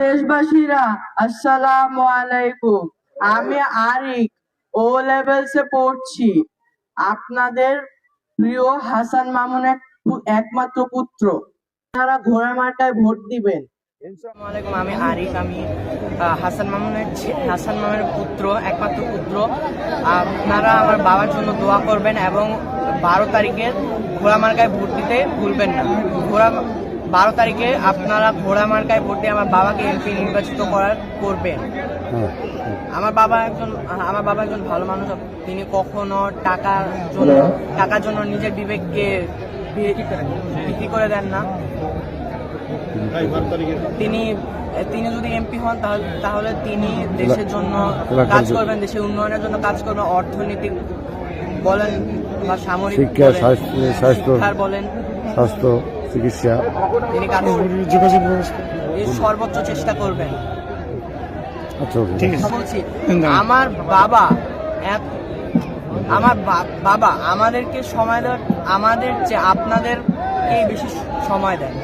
দেশবাসীরা আসসালামু আলাইকুম। আমি আরিক ও লেভেলসে পড়ছি। আপনাদের প্রিয় হাসান মামুনের একমাত্র পুত্র। আপনারা ঘোড়া মার্কায় ভোট দিবেন। আসসালামু আলাইকুম, আমি আরিফ। আমি হাসান মামুনের পুত্র, একমাত্র পুত্র। আপনারা আমার বাবার জন্য দোয়া করবেন এবং 12 তারিখে ঘোড়া মার্কায় ভোট দিতে ভুলবেন না। 12 তারিখে আপনারা ঘোড়া মার্কায় ভোট দিয়ে আমার বাবাকে এমপি নির্বাচিত করবেন। আমার বাবা একজন ভালো মানুষ। তিনি কখনো টাকার জন্য নিজের বিবেককে বিক্রি করে দেন না। তিনি যদি এমপি হন তাহলে তিনি দেশের জন্য কাজ করবেন, দেশের উন্নয়নের জন্য কাজ করবেন। অর্থনৈতিক বলেন বা সামরিক শিক্ষার বলেন, স্বাস্থ্য চিকিৎসা, তিনি কাজ সর্বোচ্চ চেষ্টা করবেন। বলছি আমার বাবা আমাদেরকে সময় দেয়, আমাদের চেয়ে আপনাদেরকেই বেশি সময় দেয়।